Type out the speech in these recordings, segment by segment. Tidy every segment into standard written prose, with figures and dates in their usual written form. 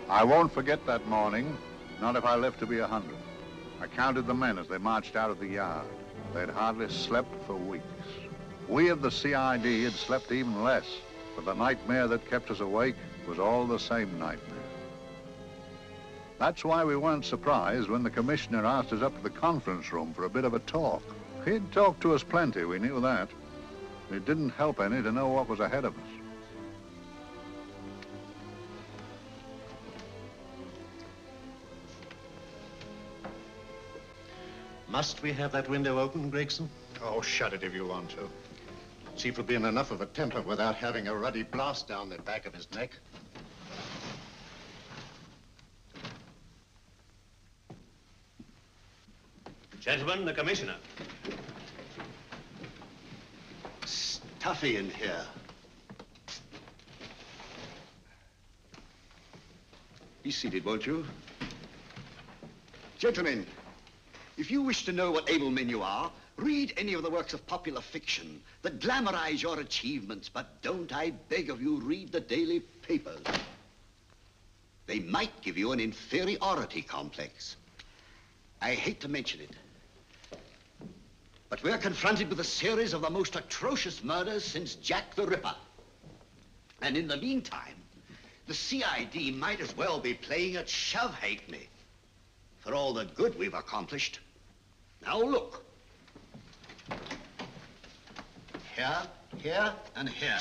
I won't forget that morning, not if I live to be 100. I counted the men as they marched out of the yard. They'd hardly slept for weeks. We of the CID had slept even less, but the nightmare that kept us awake was all the same nightmare. That's why we weren't surprised when the commissioner asked us up to the conference room for a bit of a talk. He'd talked to us plenty, we knew that. It didn't help any to know what was ahead of us. Must we have that window open, Gregson? Oh, shut it if you want to. Chief will be in enough of a temper without having a ruddy blast down the back of his neck. Gentlemen, the commissioner. Stuffy in here. Be seated, won't you? Gentlemen, if you wish to know what able men you are, read any of the works of popular fiction that glamorize your achievements, but don't, I beg of you, read the daily papers. They might give you an inferiority complex. I hate to mention it, but we're confronted with a series of the most atrocious murders since Jack the Ripper. And in the meantime, the CID might as well be playing at shove-hate-me for all the good we've accomplished. Now look. Here, here, and here.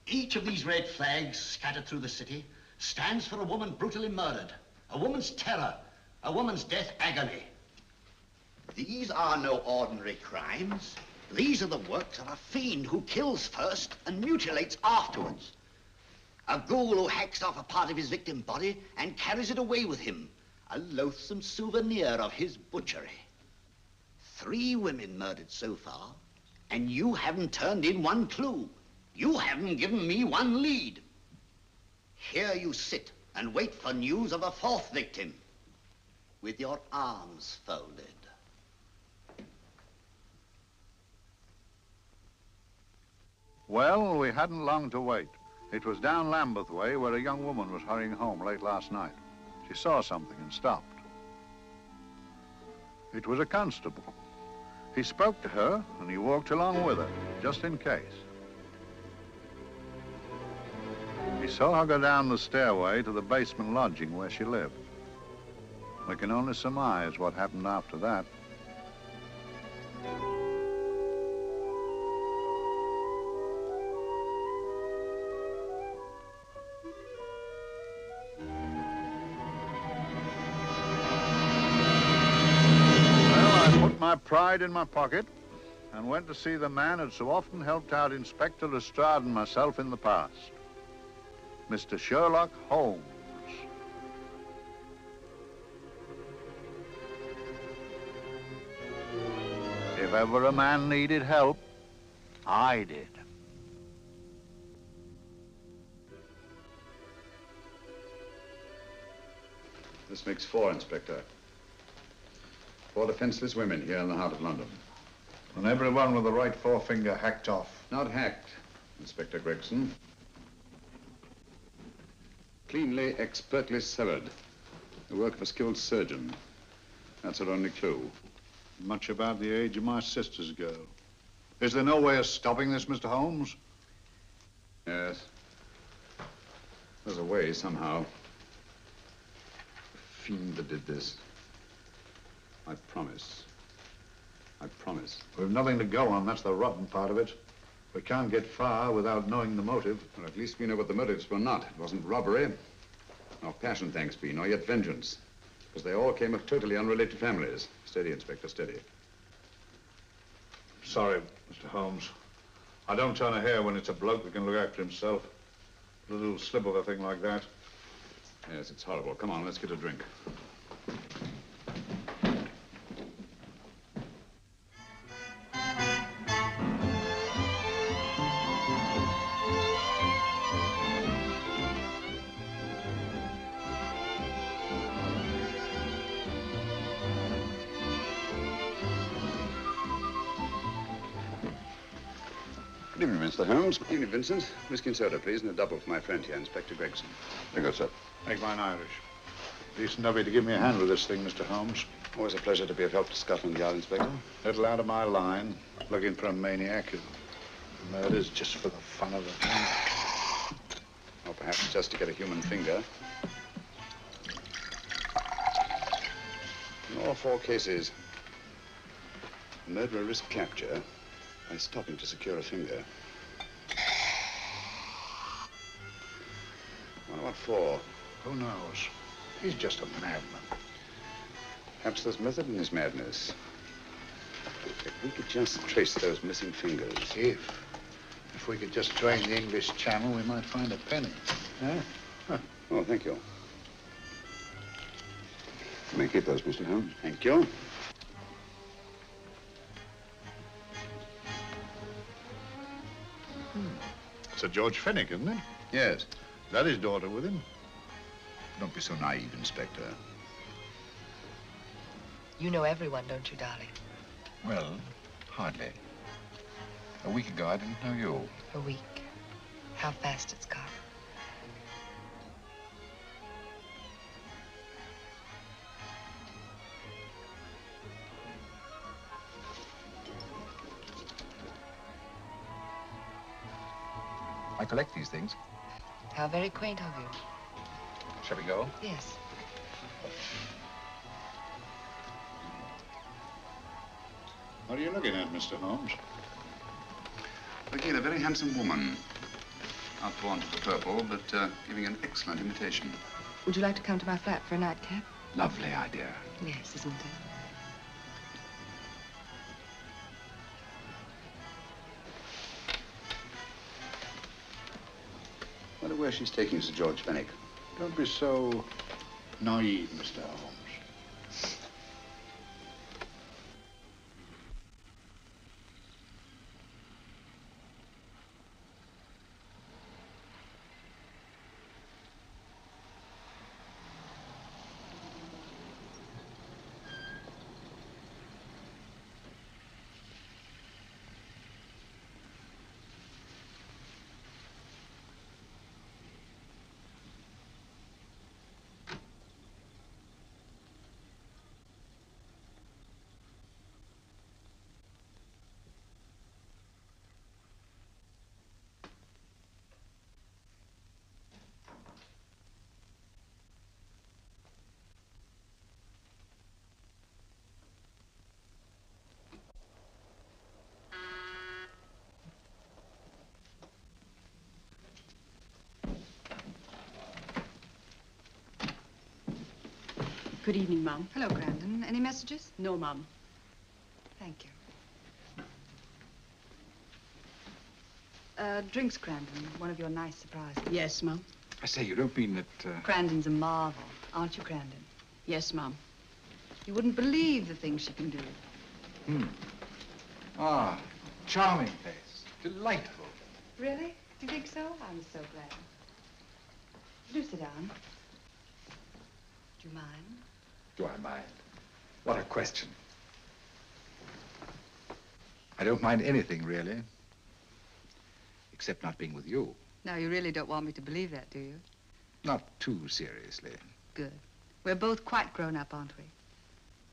Each of these red flags scattered through the city stands for a woman brutally murdered, a woman's terror, a woman's death agony. These are no ordinary crimes. These are the works of a fiend who kills first and mutilates afterwards. A ghoul who hacks off a part of his victim body and carries it away with him, a loathsome souvenir of his butchery. 3 women murdered so far, and you haven't turned in one clue. You haven't given me one lead. Here you sit and wait for news of a 4th victim, with your arms folded. Well, we hadn't long to wait. It was down Lambeth Way where a young woman was hurrying home late last night. She saw something and stopped. It was a constable. He spoke to her and he walked along with her, just in case. He saw her go down the stairway to the basement lodging where she lived. We can only surmise what happened after that. My pride in my pocket and went to see the man who'd so often helped out Inspector Lestrade and myself in the past, Mr. Sherlock Holmes. If ever a man needed help, I did. This makes 4, Inspector. 4 defenseless women here in the heart of London. And everyone with the right forefinger hacked off. Not hacked, Inspector Gregson. Cleanly, expertly severed. The work of a skilled surgeon. That's our only clue. Much about the age of my sister's girl. Is there no way of stopping this, Mr. Holmes? Yes. There's a way, somehow. The fiend that did this. I promise. I promise. We've nothing to go on. That's the rotten part of it. We can't get far without knowing the motive. Well, at least we know what the motives were not. It wasn't robbery, nor passion, thanks be, nor yet vengeance. Because they all came of totally unrelated families. Steady, Inspector, steady. Sorry, Mr. Holmes. I don't turn a hair when it's a bloke that can look after himself. A little slip of a thing like that. Yes, it's horrible. Come on, let's get a drink. Good evening, Mr. Holmes. Good evening, Vincent. Whiskey and soda, please, and a double for my friend here, Inspector Gregson. Very good, sir. Make mine Irish. Decent of you to give me a hand with this thing, Mr. Holmes. Always a pleasure to be of help to Scotland Yard, Inspector. Little out of my line, looking for a maniac who murders just for the fun of it. Or perhaps just to get a human finger. In all 4 cases, the murderer risked capture by stopping to secure a finger. Well, what for? Who knows? He's just a madman. Perhaps there's method in his madness. If we could just trace those missing fingers. If we could just drain the English Channel, we might find a penny. Huh? Oh, thank you. You may keep those, Mr. Holmes. Thank you. Sir George Fenwick, isn't it? Yes. Is that his daughter with him? Don't be so naive, Inspector. You know everyone, don't you, darling? Well, hardly. A week ago, I didn't know you. A week. How fast it's gone. I collect these things. How very quaint of you. Shall we go? Yes. What are you looking at, Mr. Holmes? Again, a very handsome woman. Not born to the purple, but giving an excellent imitation. Would you like to come to my flat for a nightcap? Lovely idea. Yes, isn't it? I wonder where she's taking Sir George Fenwick. Don't be so naive, Mr. Holmes. Good evening, Mum. Hello, Grandon. Any messages? No, Mum. Thank you. Drinks, Grandon. One of your nice surprises. Yes, Mum. I say, you don't mean that, Grandon's a marvel, aren't you, Grandon? Yes, Mum. You wouldn't believe the things she can do. Ah, charming place. Delightful. Really? Do you think so? I'm so glad. Do sit down. Do you mind? Do I mind? What a question. I don't mind anything, really. Except not being with you. Now, you really don't want me to believe that, do you? Not too seriously. Good. We're both quite grown up, aren't we?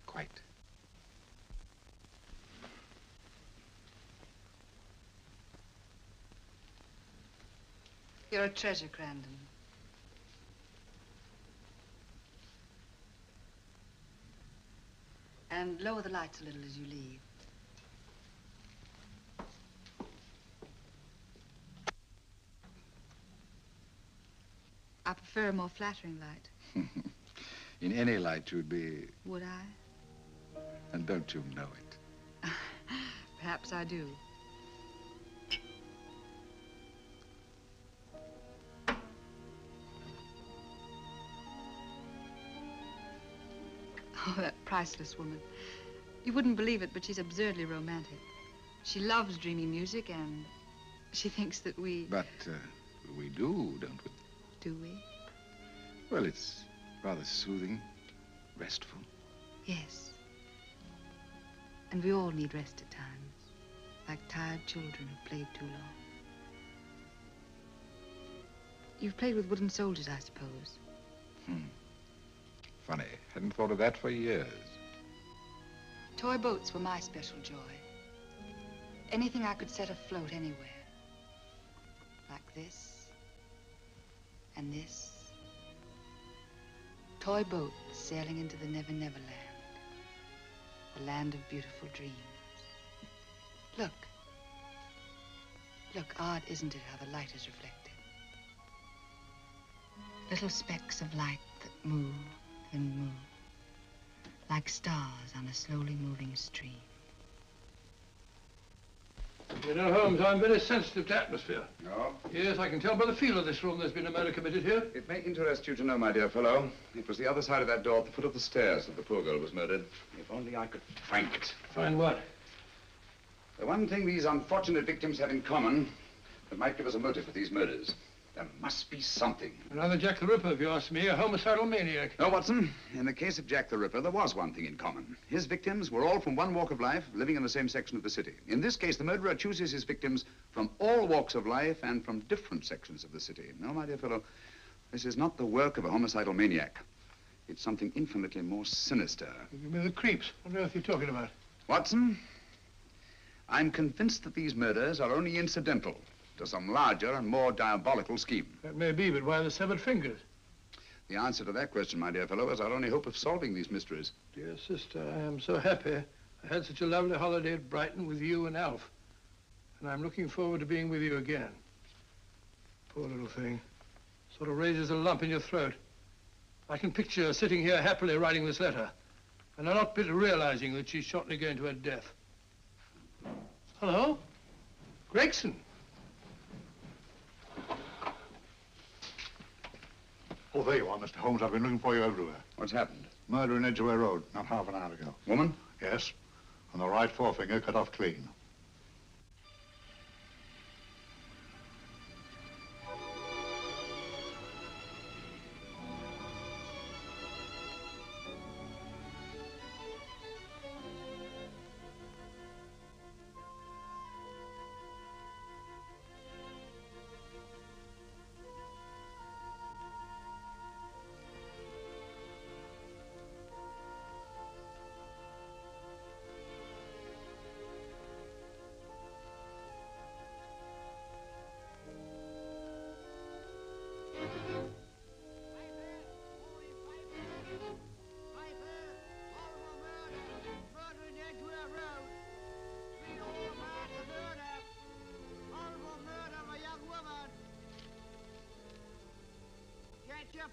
Quite. You're a treasure, Grandon. And lower the lights a little as you leave. I prefer a more flattering light. In any light, you'd be... Would I? And don't you know it? Perhaps I do. Oh, that priceless woman. You wouldn't believe it, but she's absurdly romantic. She loves dreamy music, and she thinks that we... But we do, don't we? Do we? Well, it's rather soothing, restful. Yes. And we all need rest at times, like tired children who've played too long. You've played with wooden soldiers, I suppose. Funny. Hadn't thought of that for years. Toy boats were my special joy. Anything I could set afloat anywhere. Like this. And this. Toy boats sailing into the Never Never Land. The land of beautiful dreams. Look. Look, odd, isn't it, how the light is reflected? Little specks of light that move and move. Like stars on a slowly moving stream. You know, Holmes, I'm very sensitive to atmosphere. No? Yes, I can tell by the feel of this room there's been a murder committed here. It may interest you to know, my dear fellow, it was the other side of that door at the foot of the stairs that the poor girl was murdered. If only I could find it. Find what? The one thing these unfortunate victims have in common that might give us a motive for these murders. There must be something. Another Jack the Ripper, if you ask me, a homicidal maniac. No, Watson. In the case of Jack the Ripper, there was one thing in common. His victims were all from one walk of life, living in the same section of the city. In this case, the murderer chooses his victims from all walks of life and from different sections of the city. No, my dear fellow, this is not the work of a homicidal maniac. It's something infinitely more sinister. You give me the creeps. What on earth are you talking about? Watson, I'm convinced that these murders are only incidental to some larger and more diabolical scheme. That may be, but why the severed fingers? The answer to that question, my dear fellow, is our only hope of solving these mysteries. Dear sister, I am so happy. I had such a lovely holiday at Brighton with you and Alf. And I'm looking forward to being with you again. Poor little thing. Sort of raises a lump in your throat. I can picture her sitting here happily writing this letter. And I'm not bit realizing that she's shortly going to her death. Hello? Gregson. Oh, there you are, Mr. Holmes. I've been looking for you everywhere. What's happened? Murder in Edgware Road, not half an hour ago. Woman? Yes. And the right forefinger cut off clean.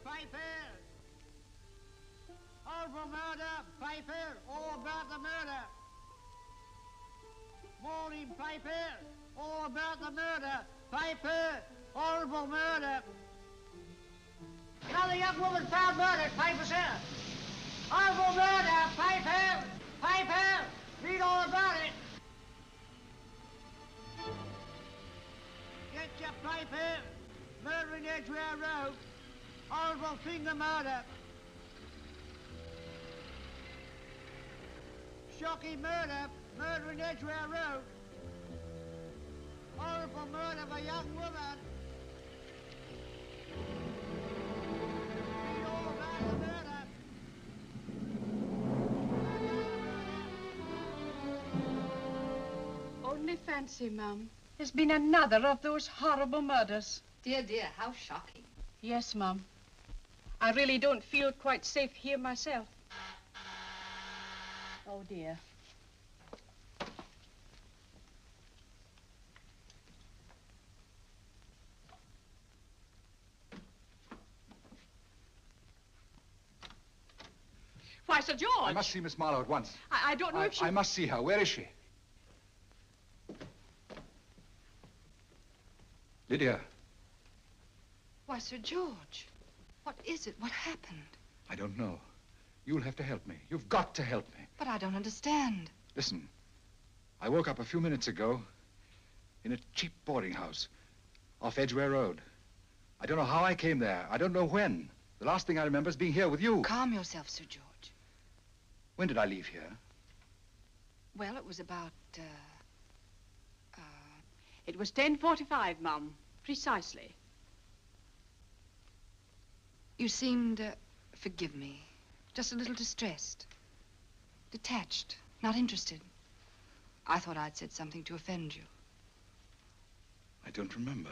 Piper! Horrible murder, Piper! All about the murder! Morning, Piper! All about the murder! Piper! Horrible murder! Another young woman found murdered, Piper, sir! Horrible murder, Piper! Piper! Read all about it! Get your Piper! Murder in Edgware Road! Horrible finger murder. Shocking murder. Murder in Edgware Road. Horrible murder of a young woman. Read all about the murder. Only fancy, Mum. There's been another of those horrible murders. Dear, dear, how shocking. Yes, Mum. I really don't feel quite safe here myself. Oh, dear. Why, Sir George! I must see Miss Marlowe at once. I don't know if she... I must see her. Where is she? Lydia. Why, Sir George, what is it? What happened? I don't know. You'll have to help me. You've got to help me. But I don't understand. Listen, I woke up a few minutes ago in a cheap boarding house off Edgware Road. I don't know how I came there. I don't know when. The last thing I remember is being here with you. Calm yourself, Sir George. When did I leave here? Well, it was about, It was 10:45, Mum. Precisely. You seemed, forgive me, just a little distressed. Detached, not interested. I thought I'd said something to offend you. I don't remember.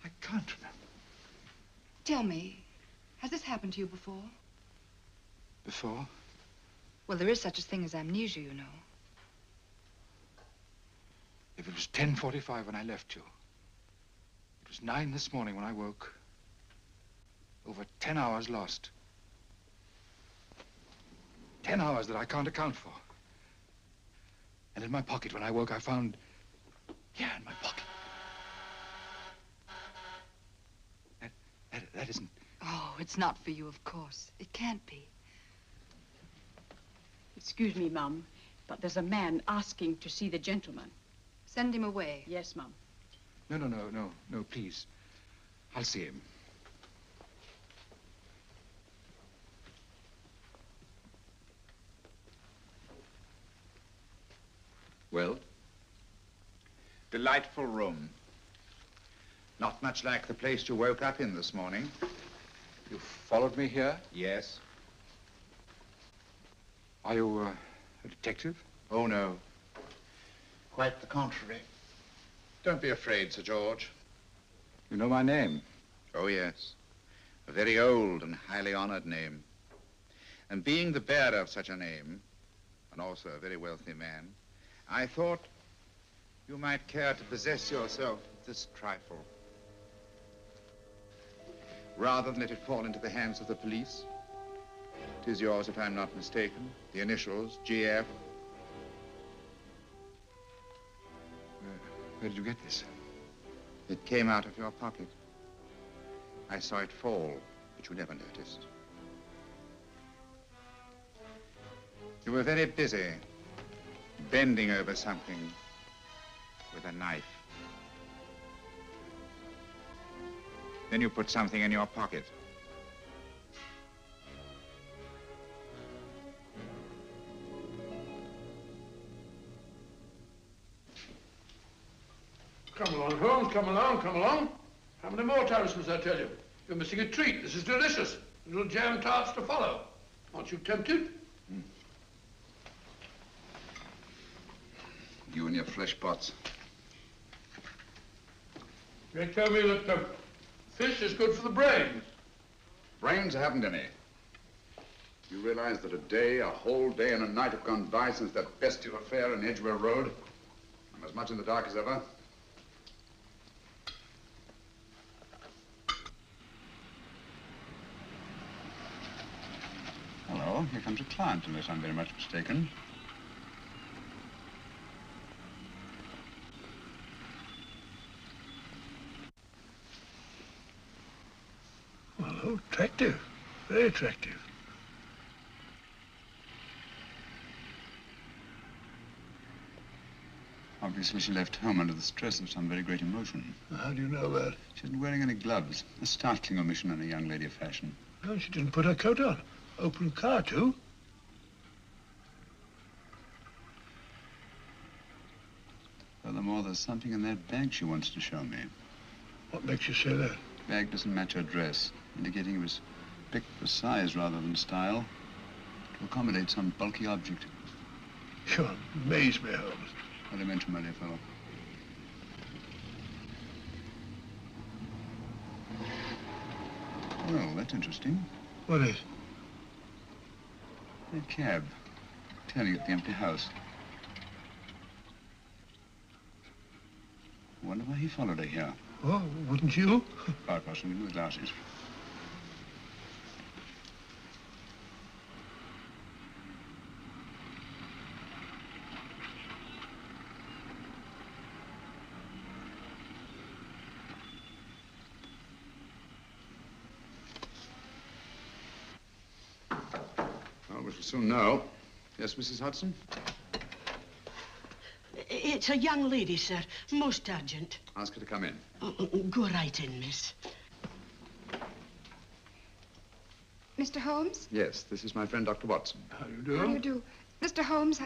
I can't remember. Tell me, has this happened to you before? Before? Well, there is such a thing as amnesia, you know. If it was 10:45 when I left you, it was 9 this morning when I woke. Over 10 hours lost. 10 hours that I can't account for. And in my pocket when I woke, I found... Here, in my pocket. That isn't... Oh, it's not for you, of course. It can't be. Excuse me, Mum, but there's a man asking to see the gentleman. Send him away. Yes, Mum. No, please. I'll see him. Well? Delightful room. Not much like the place you woke up in this morning. You followed me here? Yes. Are you a detective? Oh, no. Quite the contrary. Don't be afraid, Sir George. You know my name? Oh, yes. A very old and highly honored name. And being the bearer of such a name, and also a very wealthy man, I thought you might care to possess yourself of this trifle. Rather than let it fall into the hands of the police. It is yours, if I'm not mistaken. The initials, GF. Where did you get this? It came out of your pocket. I saw it fall, but you never noticed. You were very busy, bending over something with a knife. Then you put something in your pocket. Come along, Holmes, come along, come along. How many more times must I tell you? You're missing a treat. This is delicious. Little jam tarts to follow. Aren't you tempted? You and your flesh pots. They tell me that fish is good for the brains. Brains haven't any. You realize that a whole day and a night have gone by since that bestial affair in Edgware Road? I'm as much in the dark as ever. Hello, here comes a client, unless I'm very much mistaken. Well, attractive. Very attractive. Obviously, she left home under the stress of some very great emotion. How do you know that? She isn't wearing any gloves. A startling omission in a young lady of fashion. No, she didn't put her coat on. Open car, too. Furthermore, there's something in that bag she wants to show me. What makes you say that? The bag doesn't match her dress, indicating it was picked for size rather than style, to accommodate some bulky object. You amaze me, Holmes. What do you mention, my dear fellow? Well, that's interesting. What is? That cab, turning at the empty house. I wonder why he followed her here. Oh, wouldn't you? Quite possibly with glasses. Well, we shall soon know. Yes, Mrs. Hudson? It's a young lady, sir. Most urgent. Ask her to come in. Go right in, miss. Mr. Holmes? Yes, this is my friend, Dr. Watson. How do you do? How do you do? Mr. Holmes,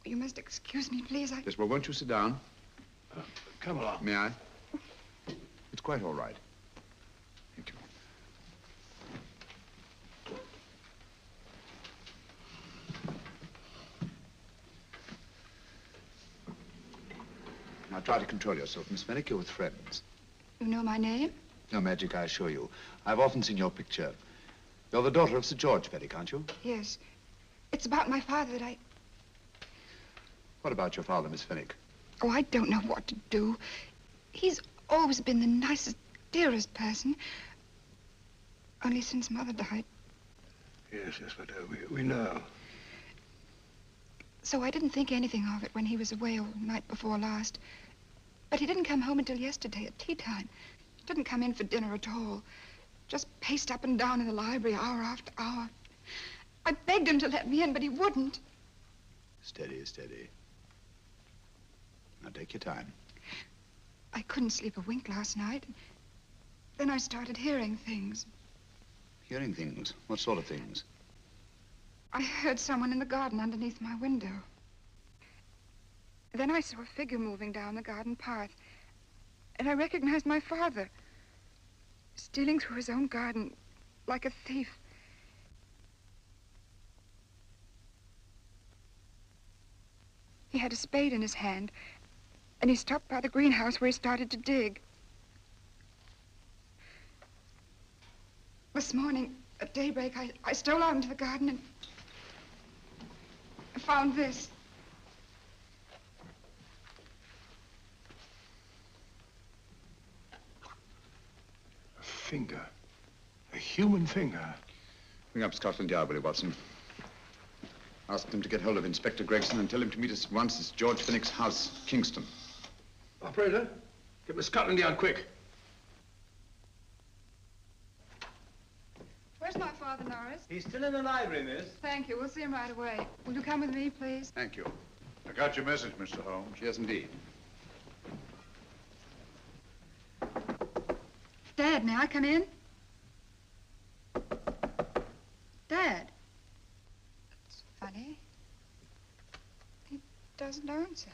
you must excuse me, please. Yes, well, won't you sit down? Come along. May I? It's quite all right. Thank you. Now try to control yourself, Miss Fenwick. You're with friends. You know my name? No magic, I assure you. I've often seen your picture. You're the daughter of Sir George Fenwick, aren't you? Yes. It's about my father that I... What about your father, Miss Fenwick? Oh, I don't know what to do. He's always been the nicest, dearest person. Only since Mother died. Yes, but we know. So I didn't think anything of it when he was away all night before last. But he didn't come home until yesterday at tea time. Didn't come in for dinner at all. Just paced up and down in the library hour after hour. I begged him to let me in, but he wouldn't. Steady, steady. Now take your time. I couldn't sleep a wink last night. Then I started hearing things. Hearing things? What sort of things? I heard someone in the garden underneath my window. Then I saw a figure moving down the garden path. And I recognized my father. Stealing through his own garden like a thief. He had a spade in his hand, and he stopped by the greenhouse where he started to dig. This morning, at daybreak, I stole out into the garden and I found this. A finger. A human finger. Bring up Scotland Yard, will you, Watson? Ask them to get hold of Inspector Gregson and tell him to meet us at once at George Fenwick's house, Kingston. Operator, get me Scotland Yard quick. Where's my father, Norris? He's still in the library, miss. Thank you. We'll see him right away. Will you come with me, please? Thank you. I got your message, Mr. Holmes. Yes, indeed. Dad, may I come in? Dad. That's funny. He doesn't answer.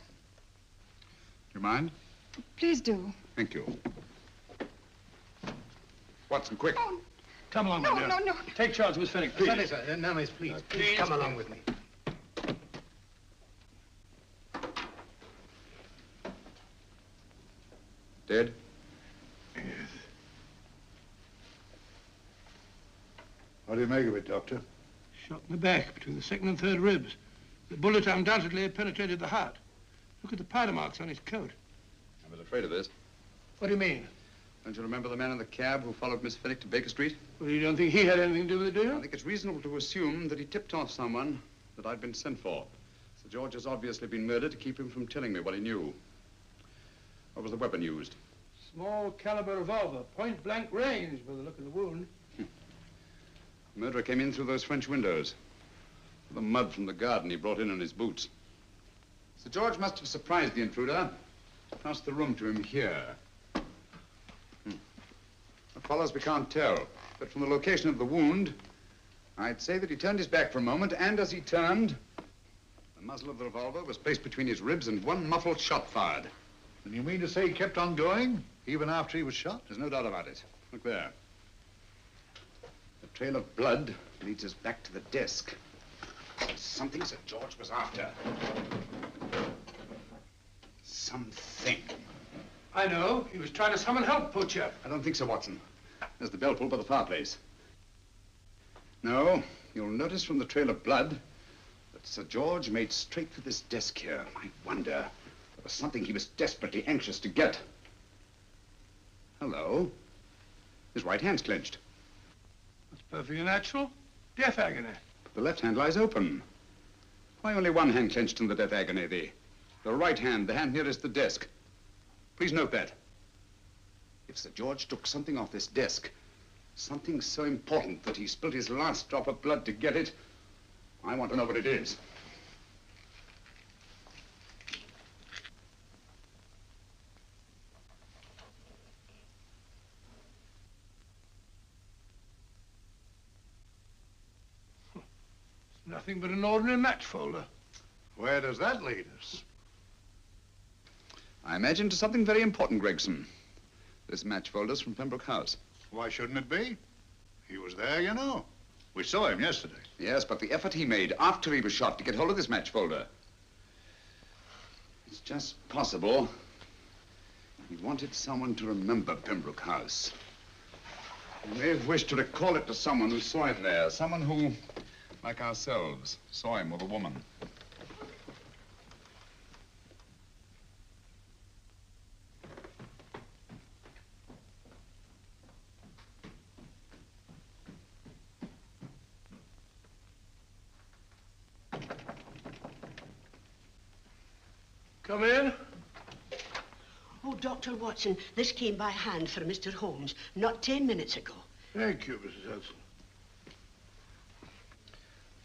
Do you mind? Please do. Thank you. Watson, quick. Oh, Come along, no, my dear. no, no. Take charge, Miss Fenwick, please. Sorry, sir. Now, miss, please. Please come along with me. Dead? Yes. What do you make of it, Doctor? Shot in the back, between the second and third ribs. The bullet undoubtedly penetrated the heart. Look at the powder marks on his coat. I was afraid of this. What do you mean? Don't you remember the man in the cab who followed Miss Fenwick to Baker Street? Well, you don't think he had anything to do with it, do I you? think it's reasonable to assume that he tipped off someone that I'd been sent for. Sir George has obviously been murdered to keep him from telling me what he knew. What was the weapon used? Small caliber revolver, point blank range by the look of the wound. The murderer came in through those French windows. The mud from the garden he brought in on his boots. Sir George must have surprised the intruder. Passed the room to him here. What follows we can't tell. But from the location of the wound, I'd say that he turned his back for a moment, and as he turned, the muzzle of the revolver was placed between his ribs and one muffled shot fired. And you mean to say he kept on going, even after he was shot? There's no doubt about it. Look there. The trail of blood leads us back to the desk. Something Sir George was after. Something. I know. He was trying to summon help, poor chap. I don't think so, Watson. There's the bell pull by the fireplace. No, you'll notice from the trail of blood that Sir George made straight for this desk here. I wonder, there was something he was desperately anxious to get. Hello. His right hand's clenched. That's perfectly natural. Death agony. The left hand lies open. Why only one hand clenched in the death agony? The right hand, the hand nearest the desk. Please note that. If Sir George took something off this desk, something so important that he spilled his last drop of blood to get it, I want to know what it is. Nothing but an ordinary match folder. Where does that lead us? I imagine to something very important, Gregson. This match folder's from Pembroke House. Why shouldn't it be? He was there, you know. We saw him yesterday. Yes, but the effort he made after he was shot to get hold of this match folder. It's just possible he wanted someone to remember Pembroke House. He may have wished to recall it to someone who saw him there. Someone who, like ourselves, saw him with a woman. Come in. Oh, Dr. Watson, this came by hand for Mr. Holmes not 10 minutes ago. Thank you, Mrs. Hudson.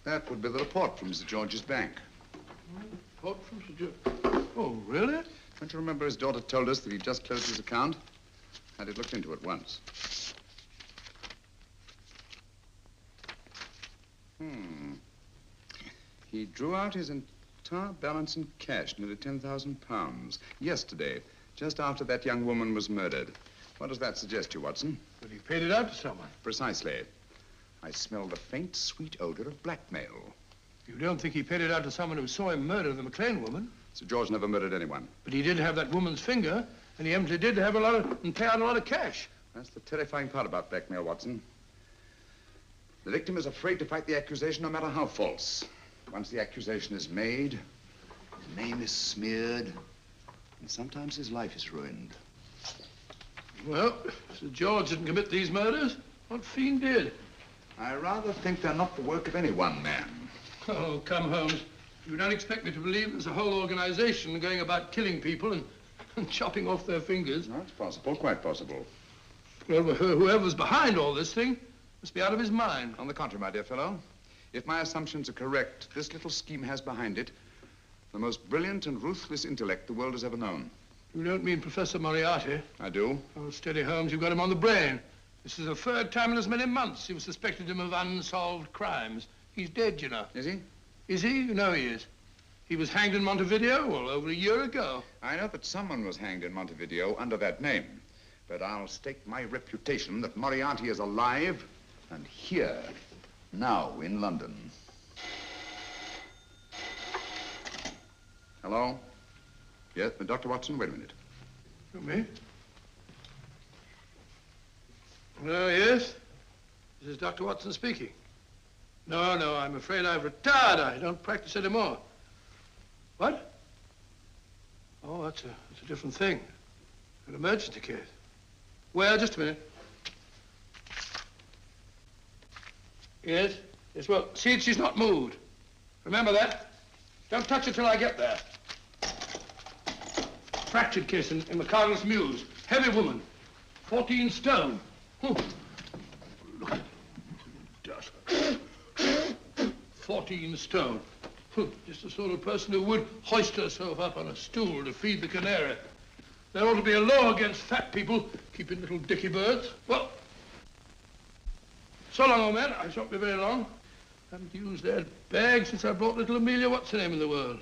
That would be the report from Mr. George's bank. Report from Sir George. Oh, really? Don't you remember his daughter told us that he'd just closed his account? Had it looked into at once. He drew out his entire balance in cash, nearly £10,000, yesterday, just after that young woman was murdered. What does that suggest you, Watson? But he paid it out to someone. Precisely. I smell the faint, sweet odor of blackmail. You don't think he paid it out to someone who saw him murder the McLean woman? Sir George never murdered anyone. But he did have that woman's finger, and he evidently did have and pay out a lot of cash. That's the terrifying part about blackmail, Watson. The victim is afraid to fight the accusation, no matter how false. Once the accusation is made, his name is smeared, and sometimes his life is ruined. Well, Sir George didn't commit these murders. What fiend did? I rather think they're not the work of any one man. Oh, come, Holmes. You don't expect me to believe there's a whole organization going about killing people and chopping off their fingers? No, it's possible, quite possible. Well, whoever's behind all this thing must be out of his mind. On the contrary, my dear fellow, if my assumptions are correct, this little scheme has behind it the most brilliant and ruthless intellect the world has ever known. You don't mean Professor Moriarty? I do. Oh, steady, Holmes. You've got him on the brain. This is the third time in as many months you've suspected him of unsolved crimes. He's dead, you know. Is he? Is he? You know he is. He was hanged in Montevideo, well, over a year ago. I know that someone was hanged in Montevideo under that name. But I'll stake my reputation that Moriarty is alive and here, now in London. Hello? Yes, Dr. Watson, wait a minute. You me? Oh, yes? This is Dr. Watson speaking. No, I'm afraid I've retired. I don't practice anymore. What? Oh, that's a different thing. An emergency case. Well, just a minute. Yes? Yes, well, see that she's not moved. Remember that? Don't touch her till I get there. Fractured case in the Cardinal's Mews. Heavy woman. 14 stone. Look at dust. 14 stone. Just the sort of person who would hoist herself up on a stool to feed the canary. There ought to be a law against fat people keeping little dicky birds. Well, so long, old man. I shan't be very long. Haven't used that bag since I brought little Amelia. What's her name in the world?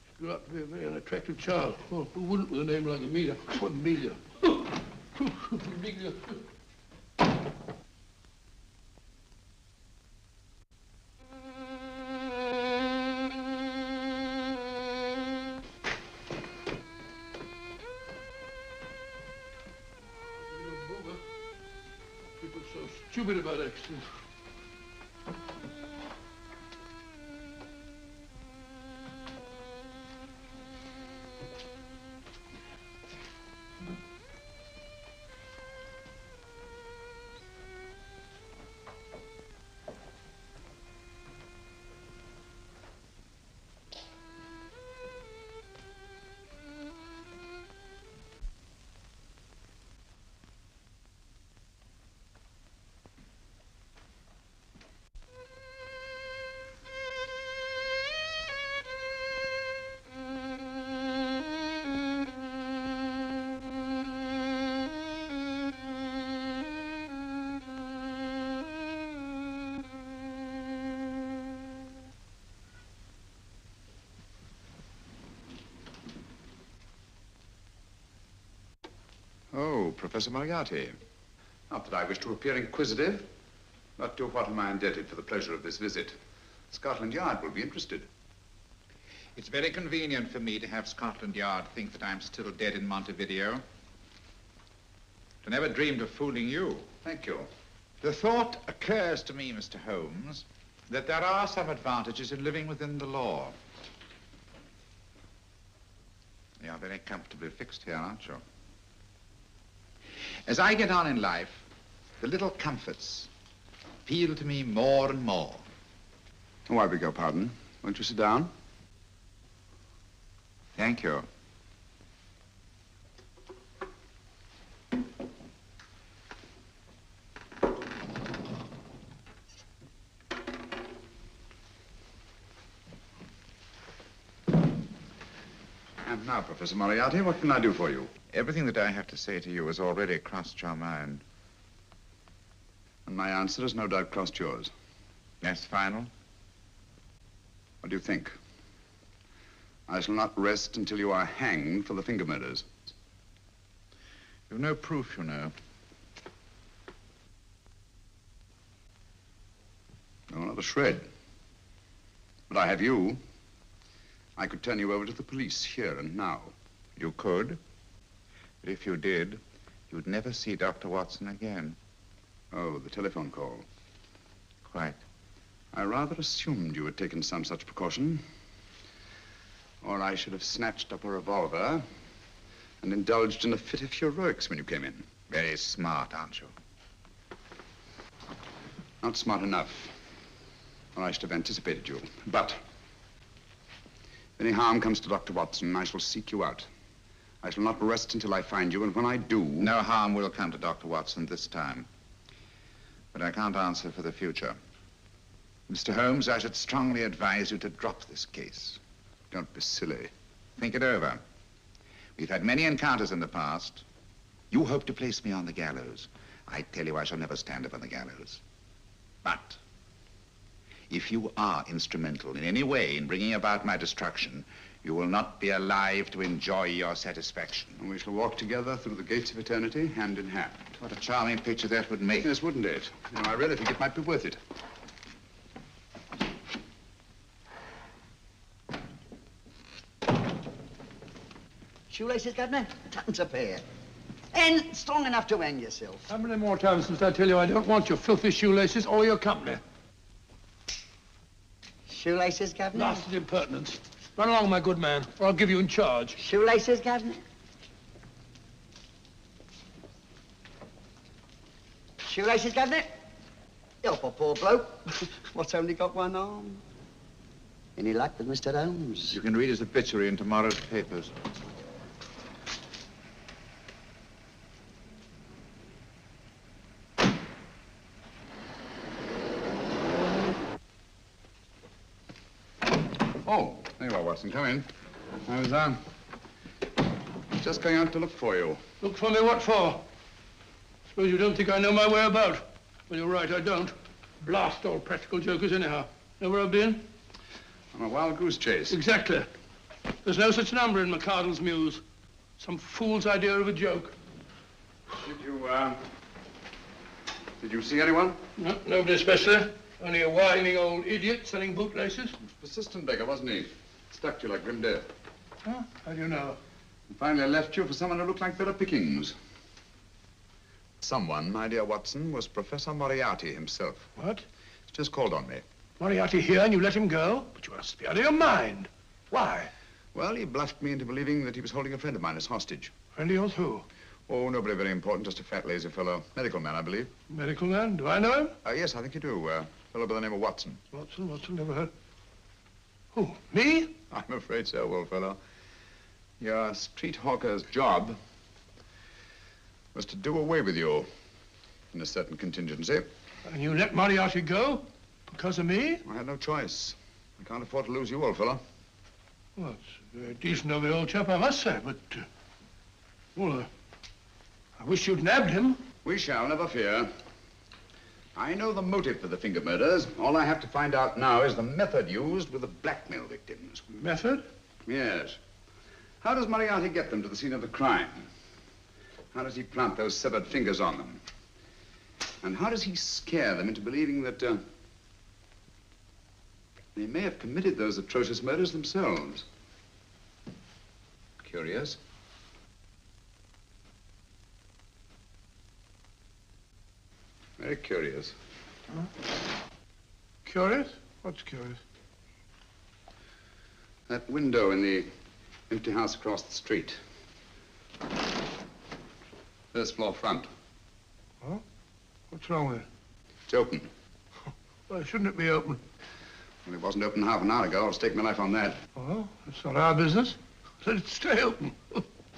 She grew up to be a very unattractive child. Well, who wouldn't with a name like Amelia? Oh, Amelia. Amelia. People so stupid about accidents. Oh, Professor Moriarty. Not that I wish to appear inquisitive, but to what am I indebted for the pleasure of this visit? Scotland Yard will be interested. It's very convenient for me to have Scotland Yard think that I'm still dead in Montevideo. I never dreamed of fooling you. Thank you. The thought occurs to me, Mr. Holmes, that there are some advantages in living within the law. You are very comfortably fixed here, aren't you? As I get on in life, the little comforts appeal to me more and more. Oh, I beg your pardon. Won't you sit down? Thank you. And now, Professor Moriarty, what can I do for you? Everything that I have to say to you has already crossed your mind. And my answer has no doubt crossed yours. That's final? What do you think? I shall not rest until you are hanged for the finger murders. You've no proof, you know. No, not a shred. But I have you. I could turn you over to the police here and now. You could. But if you did, you'd never see Dr. Watson again. Oh, the telephone call. Quite. I rather assumed you had taken some such precaution. Or I should have snatched up a revolver and indulged in a fit of heroics when you came in. Very smart, aren't you? Not smart enough. Or I should have anticipated you. But if any harm comes to Dr. Watson, I shall seek you out. I shall not rest until I find you, and when I do... No harm will come to Dr. Watson this time. But I can't answer for the future. Mr. Holmes, I should strongly advise you to drop this case. Don't be silly. Think it over. We've had many encounters in the past. You hope to place me on the gallows. I tell you, I shall never stand up on the gallows. But if you are instrumental in any way in bringing about my destruction, you will not be alive to enjoy your satisfaction. And we shall walk together through the gates of eternity, hand in hand. What a charming picture that would make. Yes, wouldn't it? You know, I really think it might be worth it. Shoelaces, Governor? Tuppence a pair. And strong enough to hang yourself. How many more times must I tell you I don't want your filthy shoelaces or your company? Shoelaces, Governor? Blasted impertinence. Run along, my good man, or I'll give you in charge. Shoelaces, Governor? Shoelaces, Governor? Help a poor bloke. What's only got one arm? Any luck with Mr. Holmes? You can read his obituary in tomorrow's papers. Oh, there you are, Watson. Come in. I was, just going out to look for you. Look for me what for? Suppose you don't think I know my way about. Well, you're right, I don't. Blast all practical jokers anyhow. Know where I've been? On a wild goose chase. Exactly. There's no such number in McCardle's Muse. Some fool's idea of a joke. Did you see anyone? No, nobody especially. Only a whining old idiot selling bootlaces. Persistent beggar, wasn't he? Stuck to you like grim death. Huh? How do you know? And finally left you for someone who looked like better pickings. Someone, my dear Watson, was Professor Moriarty himself. What? He's just called on me. Moriarty here and you let him go? But you must be out of your mind. Why? Well, he bluffed me into believing that he was holding a friend of mine as hostage. Friend of yours who? Oh, nobody very important, just a fat, lazy fellow. Medical man, I believe. Medical man? Do I know him? Yes, I think you do. A fellow by the name of Watson. Watson, never heard. Who, me? I'm afraid so, old fellow. Your street hawker's job was to do away with you in a certain contingency. And you let Moriarty go? Because of me? I had no choice. I can't afford to lose you, old fellow. Well, it's very decent of the old chap, I must say, but... I wish you'd nabbed him. We shall, never fear. I know the motive for the finger murders. All I have to find out now is the method used with the blackmail victims. Method? Yes. How does Moriarty get them to the scene of the crime? How does he plant those severed fingers on them? And how does he scare them into believing that they may have committed those atrocious murders themselves? Curious. Very curious. Huh? Curious? What's curious? That window in the empty house across the street. First floor front. Huh? What's wrong with it? It's open. Why shouldn't it be open? Well, it wasn't open half an hour ago. I'll stake my life on that. Well, it's not our business. Let it stay open.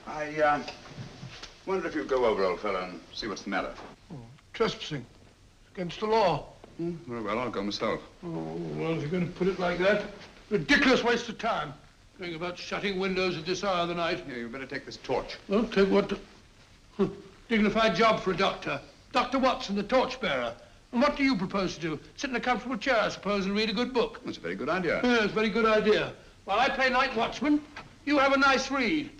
I wonder if you'd go over, old fellow, and see what's the matter. Oh, trespassing. It's against the law. Very well, I'll go myself. Oh, well, if you're going to put it like that, ridiculous waste of time. Going about shutting windows at this hour of the night. Yeah, you better take this torch. Well, take what? Dignified job for a doctor. Dr. Watson, the torchbearer. And what do you propose to do? Sit in a comfortable chair, I suppose, and read a good book? That's a very good idea. Yes, very good idea. While I play night watchman, you have a nice read.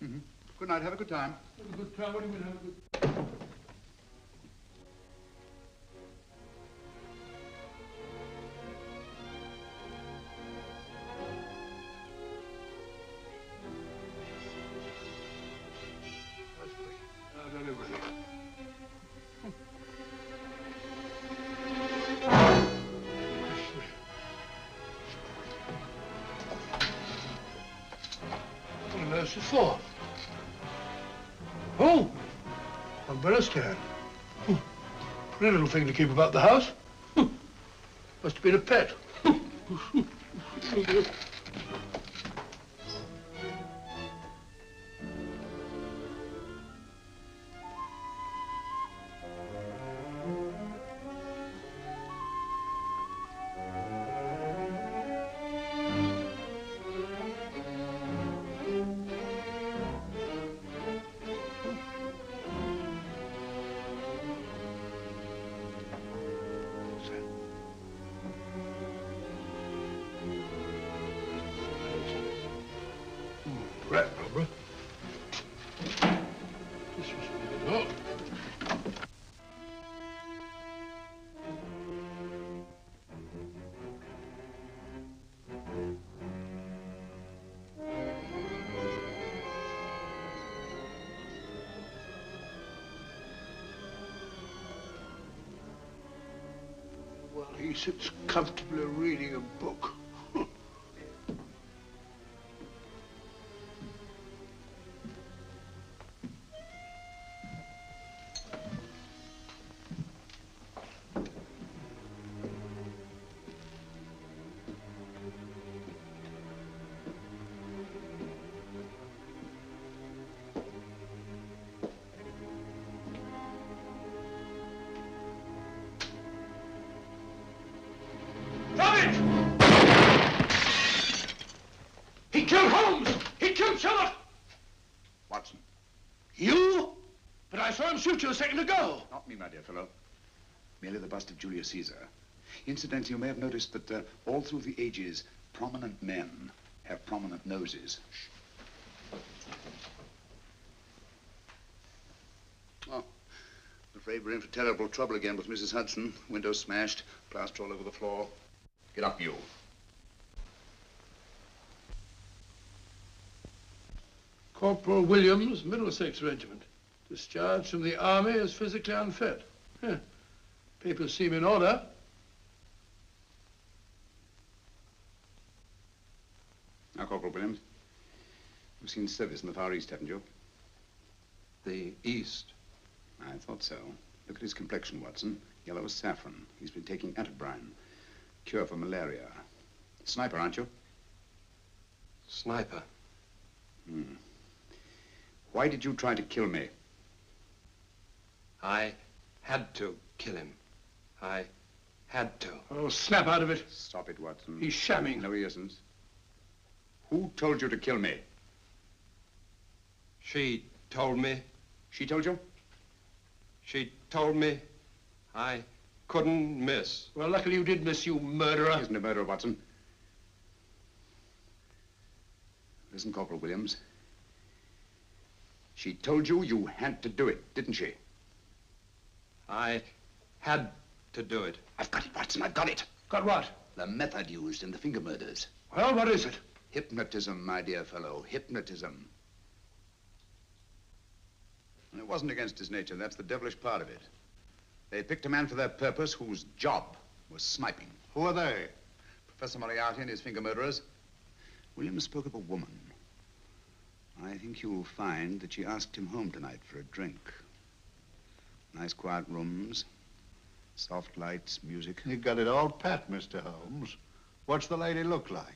Mm-hmm. Good night. Have a good time. Have a good time? What do you mean, have a good time? What's it for? Oh, umbrella stand. Pretty little thing to keep about the house. Must have been a pet. He sits comfortably reading a book. He killed Holmes! He killed Sherlock! Watson. You? But I saw him shoot you a second ago. Not me, my dear fellow. Merely the bust of Julius Caesar. Incidentally, you may have noticed that all through the ages, prominent men have prominent noses. Oh, I'm afraid we're in for terrible trouble again with Mrs. Hudson. Windows smashed, plaster all over the floor. Get up, you. Corporal Williams, Middlesex Regiment. Discharged from the army as physically unfit. Papers seem in order. Now, Corporal Williams, you've seen service in the Far East, haven't you? The East? I thought so. Look at his complexion, Watson. Yellow as saffron. He's been taking atabrine. Cure for malaria. Sniper, aren't you? Sniper. Why did you try to kill me? I had to kill him. I had to. Oh, snap out of it. Stop it, Watson. He's shamming. No, he isn't. Who told you to kill me? She told me. She told you? She told me I couldn't miss. Well, luckily you did miss, you murderer. He isn't a murderer, Watson. Listen, Corporal Williams. She told you you had to do it, didn't she? I had to do it. I've got it, Watson, I've got it. Got what? The method used in the finger murders. Well, what is it? Hypnotism, my dear fellow, hypnotism. And it wasn't against his nature, that's the devilish part of it. They picked a man for their purpose whose job was sniping. Who are they? Professor Moriarty and his finger murderers. Williams spoke of a woman. I think you'll find that she asked him home tonight for a drink. Nice quiet rooms, soft lights, music. You got it all pat, Mr. Holmes. What's the lady look like?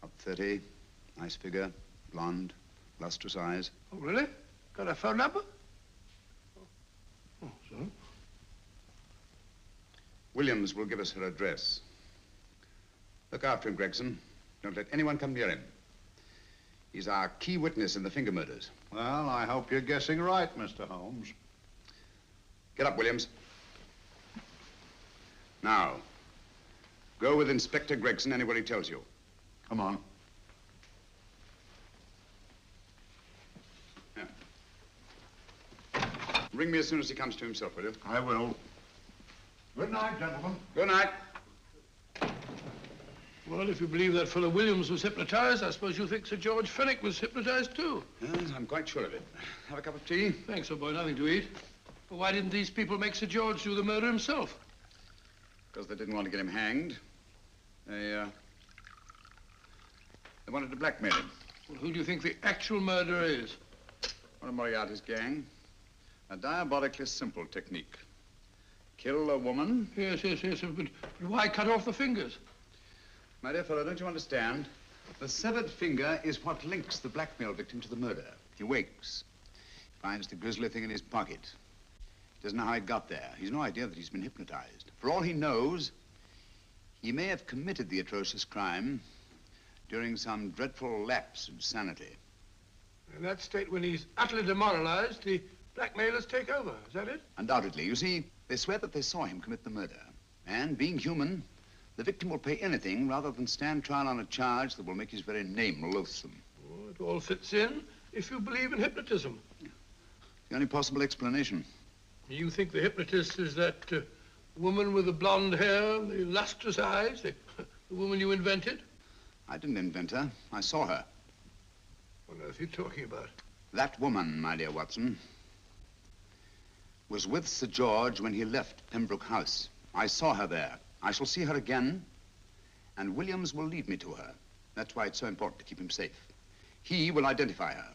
Up 30, nice figure, blonde, lustrous eyes. Oh, really? Got a phone number? Oh, so? Williams will give us her address. Look after him, Gregson. Don't let anyone come near him. He's our key witness in the finger murders. Well, I hope you're guessing right, Mr. Holmes. Get up, Williams. Now, go with Inspector Gregson anywhere he tells you. Come on. Yeah. Ring me as soon as he comes to himself, will you? I will. Good night, gentlemen. Good night. Well, if you believe that fellow Williams was hypnotized, I suppose you think Sir George Fenwick was hypnotized too. Yes, I'm quite sure of it. Have a cup of tea? Thanks, old boy. Nothing to eat. But why didn't these people make Sir George do the murder himself? Because they didn't want to get him hanged. They wanted to blackmail him. Well, who do you think the actual murderer is? One of Moriarty's gang. A diabolically simple technique. Kill a woman. Yes, but why cut off the fingers? My dear fellow, don't you understand? The severed finger is what links the blackmail victim to the murder. He wakes, finds the grisly thing in his pocket. He doesn't know how it got there. He's no idea that he's been hypnotized. For all he knows, he may have committed the atrocious crime during some dreadful lapse of sanity. In that state, when he's utterly demoralized, the blackmailers take over. Is that it? Undoubtedly. You see, they swear that they saw him commit the murder. And being human, the victim will pay anything rather than stand trial on a charge that will make his very name loathsome. Oh, it all fits in if you believe in hypnotism. The only possible explanation. You think the hypnotist is that woman with the blonde hair and the lustrous eyes, the woman you invented? I didn't invent her. I saw her. What on earth are you talking about? That woman, my dear Watson, was with Sir George when he left Pembroke House. I saw her there. I shall see her again, and Williams will lead me to her. That's why it's so important to keep him safe. He will identify her.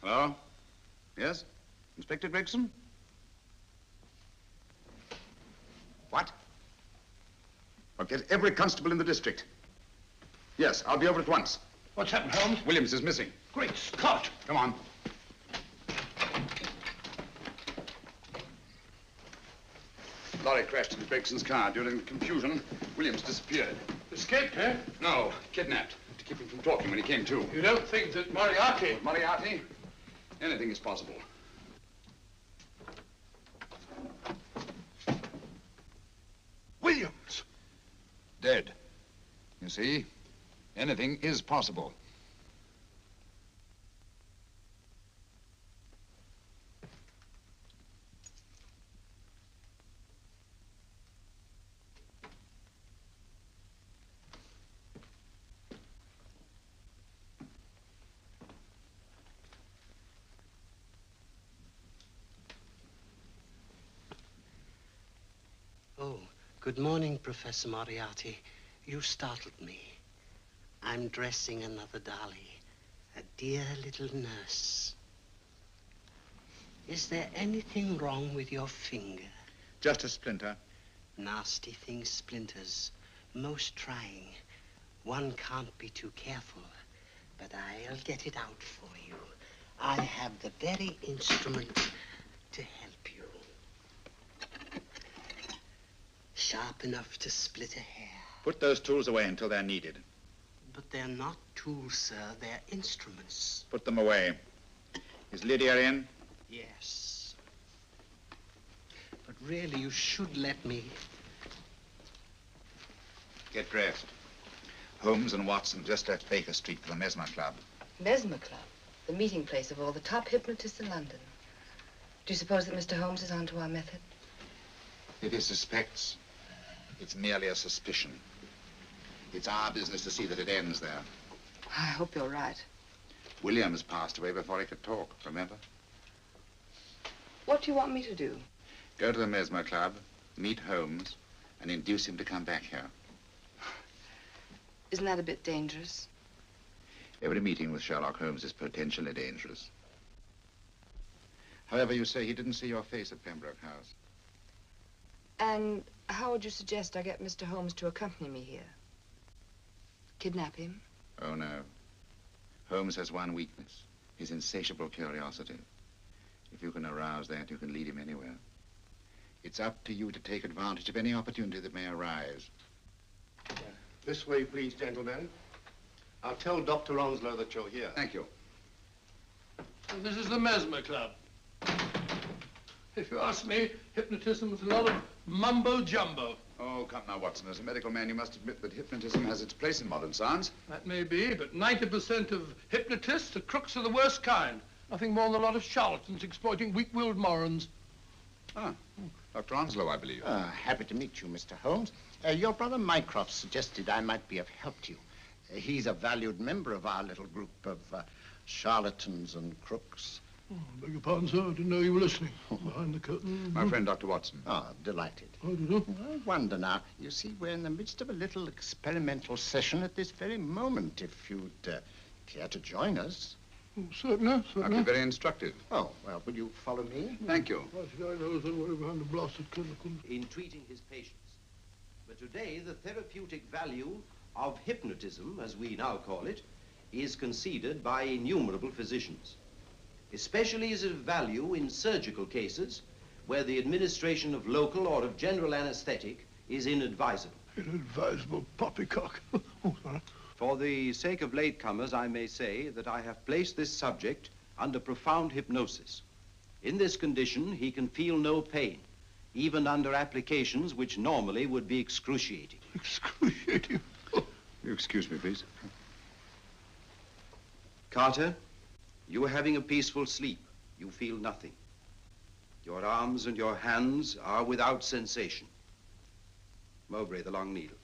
Hello? Yes? Inspector Gregson? What? Well, get every constable in the district. Yes, I'll be over at once. What's happened, Holmes? Williams is missing. Great Scott! Come on. Lorry crashed into Gregson's car. During the confusion, Williams disappeared. Escaped, eh? No, kidnapped. To keep him from talking when he came to. You don't think that Moriarty... With Moriarty? Anything is possible. Williams! Dead. You see, anything is possible. Oh, good morning, Professor Moriarty. You startled me. I'm dressing another dolly, a dear little nurse. Is there anything wrong with your finger? Just a splinter. Nasty thing, splinters. Most trying. One can't be too careful, but I'll get it out for you. I have the very instrument to help you. Sharp enough to split a hair. Put those tools away until they're needed. But they're not tools, sir. They're instruments. Put them away. Is Lydia in? Yes. But really, you should let me. Get dressed. Holmes and Watson just left Baker Street for the Mesmer Club. Mesmer Club? The meeting place of all the top hypnotists in London. Do you suppose that Mr. Holmes is onto our method? If he suspects, it's merely a suspicion. It's our business to see that it ends there. I hope you're right. Williams passed away before he could talk, remember? What do you want me to do? Go to the Mesmer Club, meet Holmes, and induce him to come back here. Isn't that a bit dangerous? Every meeting with Sherlock Holmes is potentially dangerous. However, you say he didn't see your face at Pembroke House. And how would you suggest I get Mr. Holmes to accompany me here? Kidnap him? Oh, no. Holmes has one weakness, his insatiable curiosity. If you can arouse that, you can lead him anywhere. It's up to you to take advantage of any opportunity that may arise. This way, please, gentlemen. I'll tell Dr. Onslow that you're here. Thank you. And this is the Mesmer Club. If you ask me, hypnotism is a lot of mumbo-jumbo. Oh, come now, Watson. As a medical man, you must admit that hypnotism has its place in modern science. That may be, but 90% of hypnotists are crooks of the worst kind. Nothing more than a lot of charlatans exploiting weak-willed morons. Ah, Dr. Onslow, I believe. Happy to meet you, Mr. Holmes. Your brother Mycroft suggested I might be of help to you. He's a valued member of our little group of charlatans and crooks. Oh, beg your pardon, sir. I didn't know you were listening. Behind the curtain. My friend, Dr. Watson. Oh, delighted. Oh, do you? I wonder now. You see, we're in the midst of a little experimental session at this very moment. If you'd care to join us. Oh, certainly, certainly. That'd be very instructive. Oh, well, will you follow me? Thank you. Behind the blasted clinical. In treating his patients. But today, the therapeutic value of hypnotism, as we now call it, is conceded by innumerable physicians. Especially is it of value in surgical cases where the administration of local or of general anesthetic is inadvisable. Inadvisable poppycock. Oh, sorry. For the sake of latecomers, I may say that I have placed this subject under profound hypnosis. In this condition, he can feel no pain, even under applications which normally would be excruciating. Excruciating? You excuse me, please. Carter, you are having a peaceful sleep. You feel nothing. Your arms and your hands are without sensation. Mowbray, the long needle.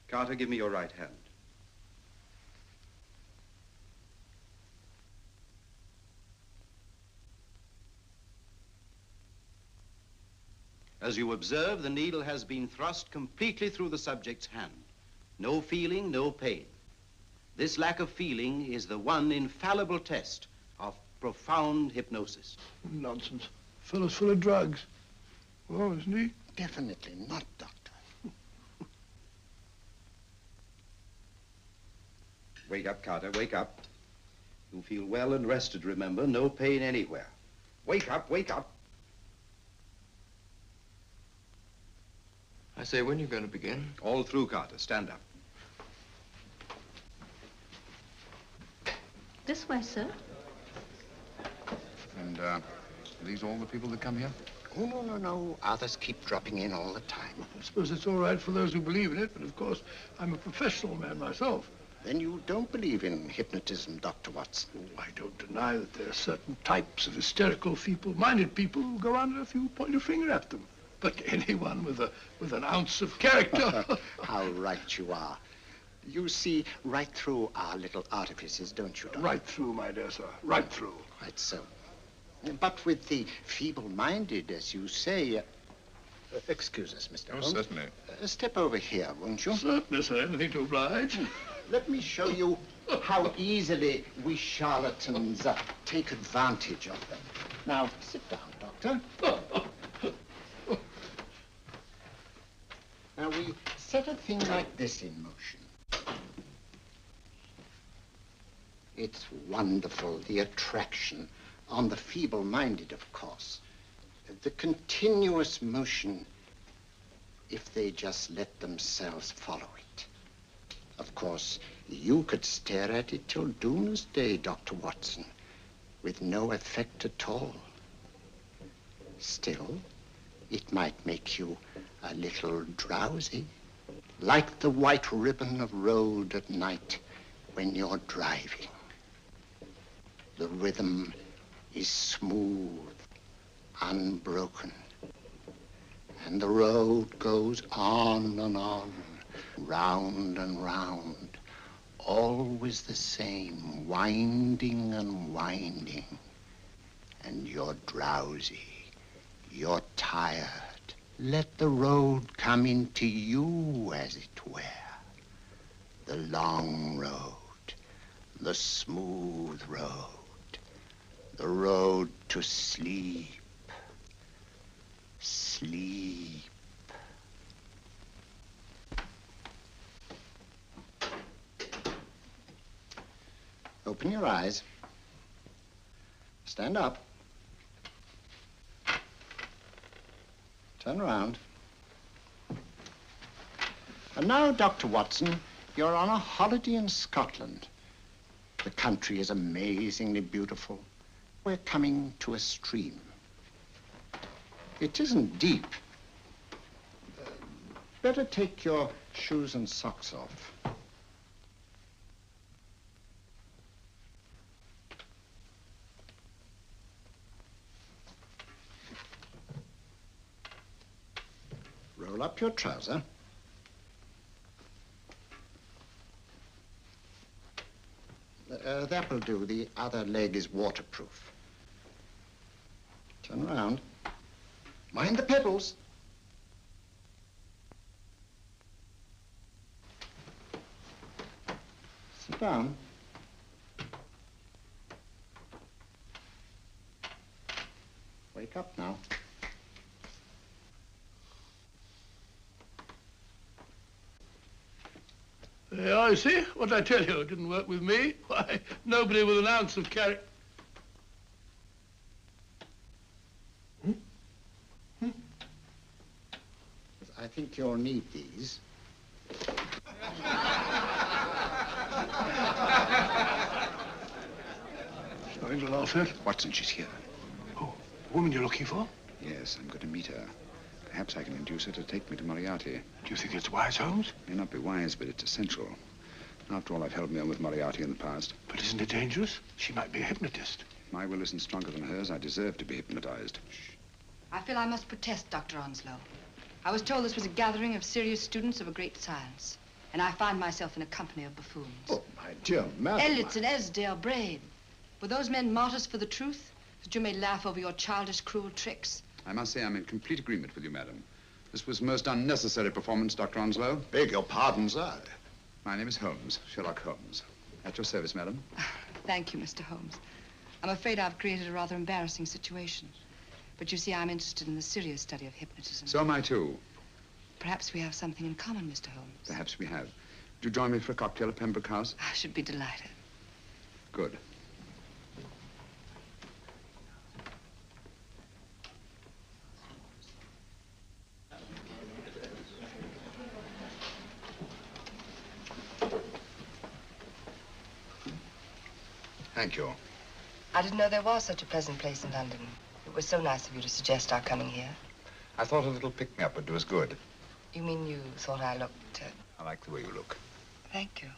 Carter, give me your right hand. As you observe, the needle has been thrust completely through the subject's hand. No feeling, no pain. This lack of feeling is the one infallible test of profound hypnosis. Nonsense. Fellow's full of drugs. Oh, isn't he? Definitely not, Doctor. Wake up, Carter, wake up. You feel well and rested, remember. No pain anywhere. Wake up, wake up. I say, when are you going to begin? All through, Carter. Stand up. This way, sir. And, are these all the people that come here? Oh, no, no, no. Others keep dropping in all the time. I suppose it's all right for those who believe in it, but of course, I'm a professional man myself. Then you don't believe in hypnotism, Dr. Watson? Oh, I don't deny that there are certain types of hysterical, feeble-minded people who go under if you point your finger at them. But anyone with an ounce of character... How right you are. You see right through our little artifices, don't you, Doctor? Right through, my dear sir. Right through. Quite so. But with the feeble-minded, as you say... excuse us, Mr. Holmes. Certainly. Step over here, won't you? Certainly, sir. Anything to oblige. Let me show you how easily we charlatans take advantage of them. Now, sit down, Doctor. Now, we set a thing like this in motion. It's wonderful, the attraction on the feeble-minded, of course. The continuous motion, if they just let themselves follow it. Of course, you could stare at it till doomsday, Dr. Watson, with no effect at all. Still, it might make you a little drowsy, like the white ribbon of road at night when you're driving. The rhythm is smooth, unbroken, and the road goes on and on, round and round, always the same, winding and winding. And you're drowsy, you're tired. Let the road come into you, as it were. The long road, the smooth road, the road to sleep. Sleep. Open your eyes. Stand up. Turn around. And now, Dr. Watson, you're on a holiday in Scotland. The country is amazingly beautiful. We're coming to a stream. It isn't deep. Better take your shoes and socks off. Roll up your trouser. That will do. The other leg is waterproof. Turn around. Mind the pedals. Sit down. Wake up now. Yeah, you see? What did I tell you? It didn't work with me. Why, nobody with an ounce of character. I think you'll need these. Nothing to laugh at. Watson, she's here. Oh, the woman you're looking for? Yes, I'm going to meet her. Perhaps I can induce her to take me to Moriarty. Do you think it's wise, Holmes? May not be wise, but it's essential. After all, I've held me on with Moriarty in the past. But isn't it dangerous? She might be a hypnotist. If my will isn't stronger than hers, I deserve to be hypnotized. I feel I must protest, Dr. Onslow. I was told this was a gathering of serious students of a great science, and I find myself in a company of buffoons. Oh, my dear madam. Elliots and Esdale Braid. Were those men martyrs for the truth, that you may laugh over your childish, cruel tricks? I must say I'm in complete agreement with you, madam. This was most unnecessary performance, Dr. Onslow. Beg your pardon, sir. My name is Holmes, Sherlock Holmes. At your service, madam. Thank you, Mr. Holmes. I'm afraid I've created a rather embarrassing situation. But you see, I'm interested in the serious study of hypnotism. So am I, too. Perhaps we have something in common, Mr. Holmes. Perhaps we have. Would you join me for a cocktail at Pembroke House? I should be delighted. Good. Thank you. I didn't know there was such a pleasant place in London. It was so nice of you to suggest our coming here. I thought a little pick-me-up would do us good. You mean you thought I looked... I like the way you look. Thank you.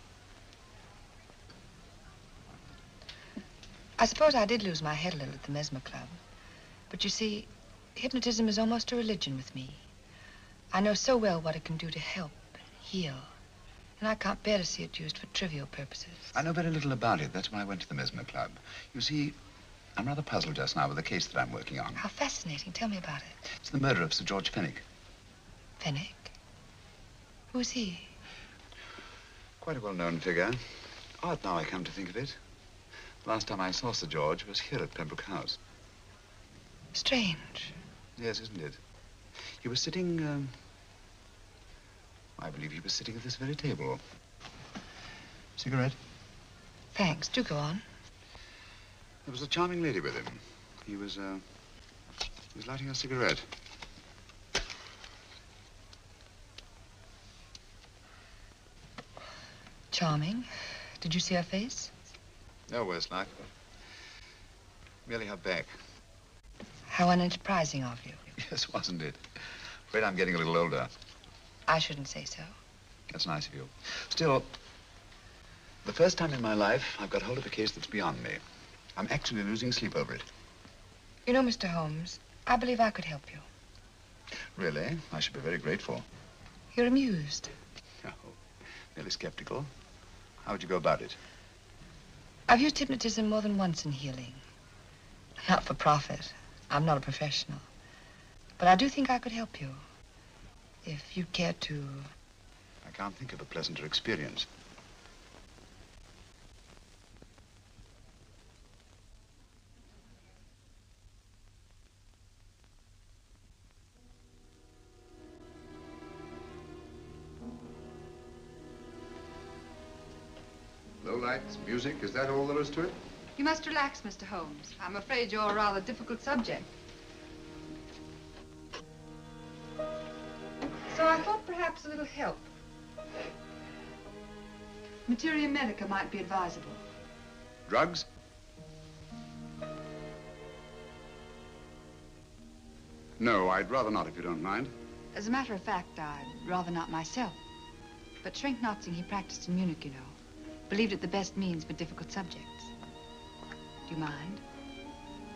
I suppose I did lose my head a little at the Mesmer Club. But you see, hypnotism is almost a religion with me. I know so well what it can do to help and heal. And I can't bear to see it used for trivial purposes. I know very little about it. That's why I went to the Mesmer Club. You see, I'm rather puzzled just now with the case that I'm working on. How fascinating. Tell me about it. It's the murder of Sir George Fenwick. Fenwick? Who's he? Quite a well-known figure. Odd now I come to think of it. Last time I saw Sir George was here at Pembroke House. Strange. Yes, isn't it? He was sitting, I believe he was sitting at this very table. Cigarette? Thanks. Do go on. There was a charming lady with him. He was lighting a cigarette. Charming. Did you see her face? No worse luck. Merely her back. How unenterprising of you. Yes, wasn't it? Afraid I'm getting a little older. I shouldn't say so. That's nice of you. Still, the first time in my life, I've got hold of a case that's beyond me. I'm actually losing sleep over it. You know, Mr. Holmes, I believe I could help you. Really? I should be very grateful. You're amused. Oh, merely skeptical. How would you go about it? I've used hypnotism more than once in healing. Not for profit. I'm not a professional. But I do think I could help you. If you'd care to... I can't think of a pleasanter experience. Low lights, music, is that all there is to it? You must relax, Mr. Holmes. I'm afraid you're a rather difficult subject. So I thought perhaps a little help. Materia medica might be advisable. Drugs? No, I'd rather not, if you don't mind. As a matter of fact, I'd rather not myself. But Schrenk-Notzing, he practiced in Munich, you know. Believed it the best means for difficult subjects. Do you mind?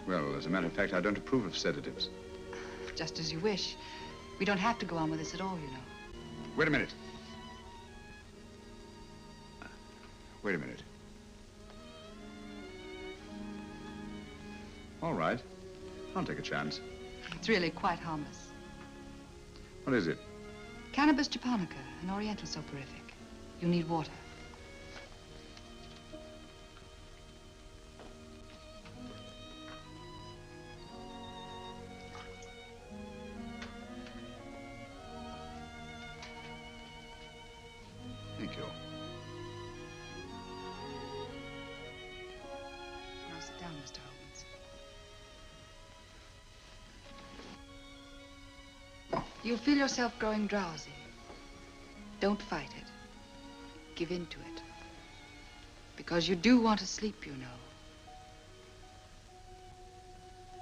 Well, as a matter of fact, I don't approve of sedatives. Just as you wish. We don't have to go on with this at all, you know. Wait a minute. Wait a minute. All right. I'll take a chance. It's really quite harmless. What is it? Cannabis japonica, an oriental soporific. You'll need water. Thank you. Now sit down, Mr. Holmes. You'll feel yourself growing drowsy. Don't fight it. Give in to it. Because you do want to sleep, you know.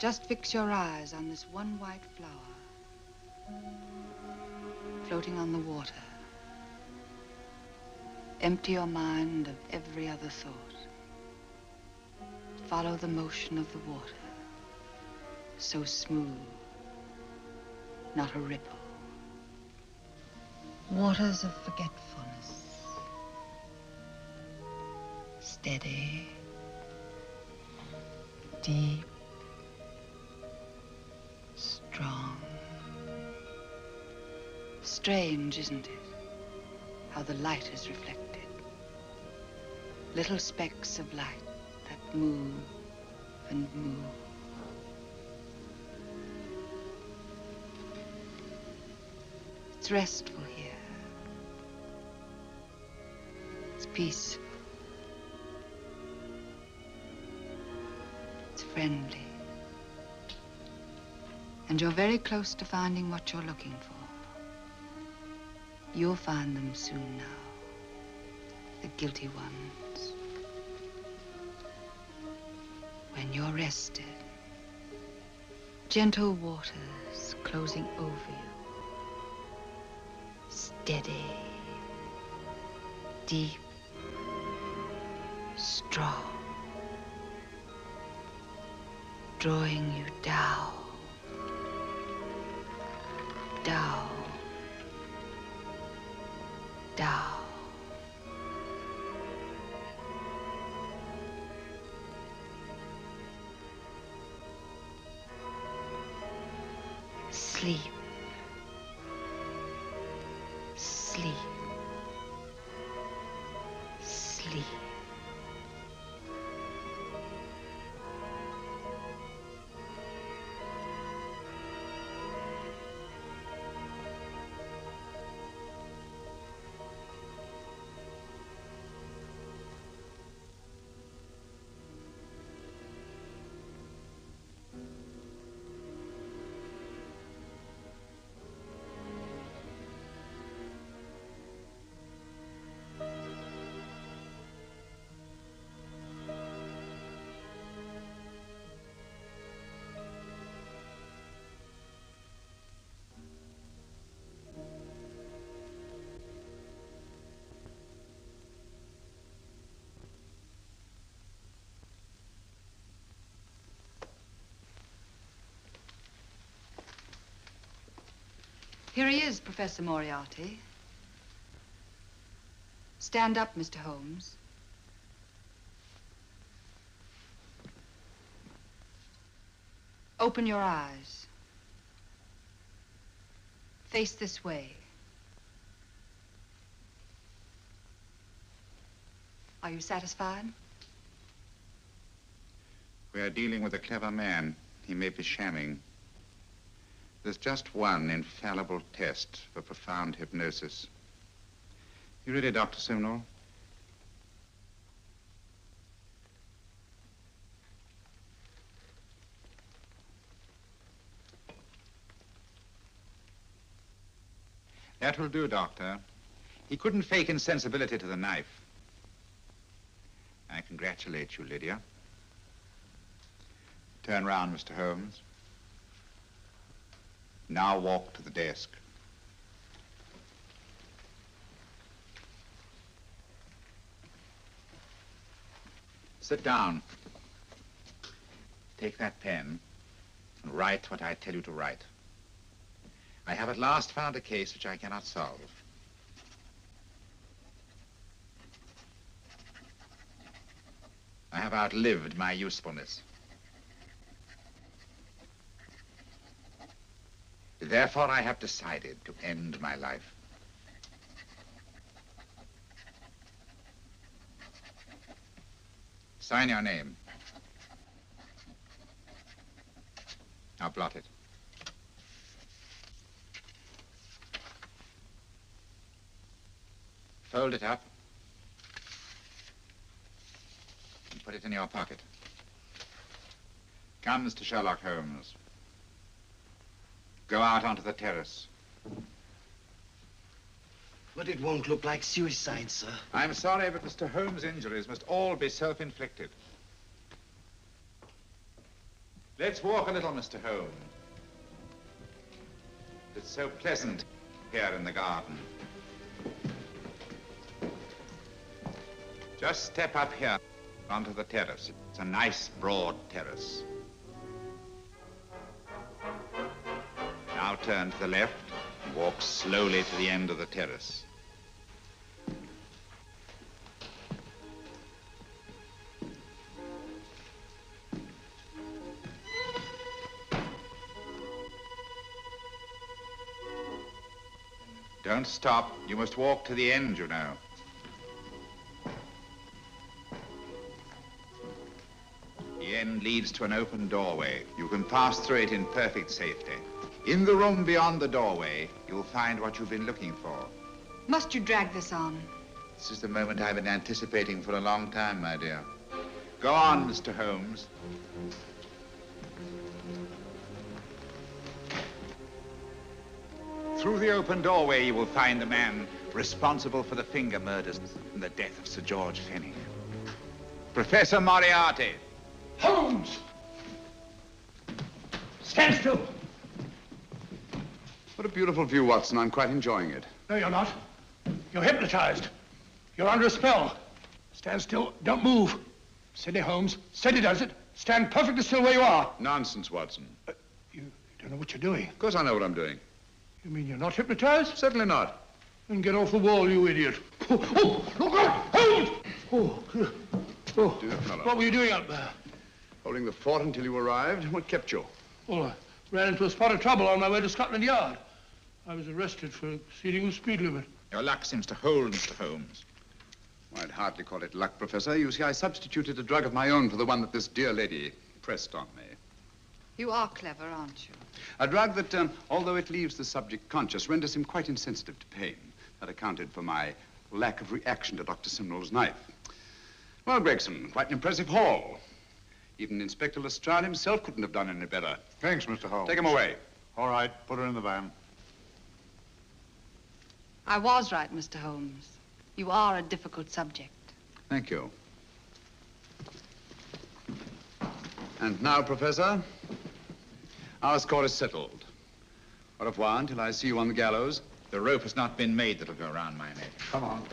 Just fix your eyes on this one white flower floating on the water. Empty your mind of every other thought. Follow the motion of the water. So smooth, not a ripple. Waters of forgetfulness. Steady, deep, strong. Strange, isn't it? How the light is reflected. Little specks of light that move and move. It's restful here. It's peaceful. It's friendly. And you're very close to finding what you're looking for. You'll find them soon now. The guilty ones. When you're rested, gentle waters closing over you. Steady, deep, strong. Drawing you down, down, down. Sleep. Sleep. Sleep. Here he is, Professor Moriarty. Stand up, Mr. Holmes. Open your eyes. Face this way. Are you satisfied? We are dealing with a clever man. He may be shamming. There's just one infallible test for profound hypnosis. You ready, Dr. Simnel? That will do, Doctor. He couldn't fake insensibility to the knife. I congratulate you, Lydia. Turn round, Mr. Holmes. Now walk to the desk. Sit down. Take that pen and write what I tell you to write. I have at last found a case which I cannot solve. I have outlived my usefulness. Therefore, I have decided to end my life. Sign your name. Now blot it. Fold it up and put it in your pocket. Come, Mr. Sherlock Holmes. Go out onto the terrace. But it won't look like suicide, sir. I'm sorry, but Mr. Holmes' injuries must all be self-inflicted. Let's walk a little, Mr. Holmes. It's so pleasant here in the garden. Just step up here onto the terrace. It's a nice, broad terrace. Now turn to the left and walk slowly to the end of the terrace. Don't stop. You must walk to the end, you know. The end leads to an open doorway. You can pass through it in perfect safety. In the room beyond the doorway, you'll find what you've been looking for. Must you drag this on? This is the moment I've been anticipating for a long time, my dear. Go on, Mr. Holmes. Through the open doorway, you will find the man responsible for the finger murders and the death of Sir George Fenwick. Professor Moriarty. Holmes! Stand still. What a beautiful view, Watson. I'm quite enjoying it. No, you're not. You're hypnotized. You're under a spell. Stand still. Don't move. Steady, Holmes. Steady does it. Stand perfectly still where you are. Nonsense, Watson. You don't know what you're doing. Of course I know what I'm doing. You mean you're not hypnotized? Certainly not. Then get off the wall, you idiot. Oh, look out! Holmes! Oh, Dear fellow. What were you doing up there? Holding the fort until you arrived. What kept you? Well, I ran into a spot of trouble on my way to Scotland Yard. I was arrested for exceeding the speed limit. Your luck seems to hold, Mr. Holmes. I'd hardly call it luck, Professor. You see, I substituted a drug of my own for the one that this dear lady pressed on me. You are clever, aren't you? A drug that, although it leaves the subject conscious, renders him quite insensitive to pain. That accounted for my lack of reaction to Dr. Simnel's knife. Well, Gregson, quite an impressive haul. Even Inspector Lestrade himself couldn't have done any better. Thanks, Mr. Holmes. Take him away. All right, put her in the van. I was right, Mr. Holmes. You are a difficult subject. Thank you. And now, Professor, our score is settled. Au revoir until I see you on the gallows. The rope has not been made that'll go around my neck. Come on.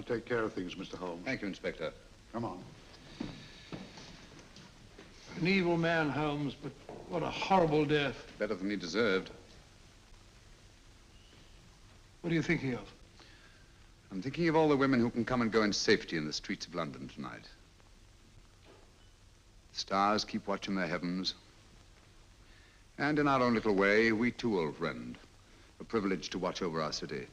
take care of things, Mr. Holmes. Thank you, Inspector. Come on. An evil man, Holmes, but what a horrible death. Better than he deserved. What are you thinking of? I'm thinking of all the women who can come and go in safety in the streets of London tonight. The stars keep watch in their heavens. And in our own little way, we too, old friend, are privileged to watch over our city.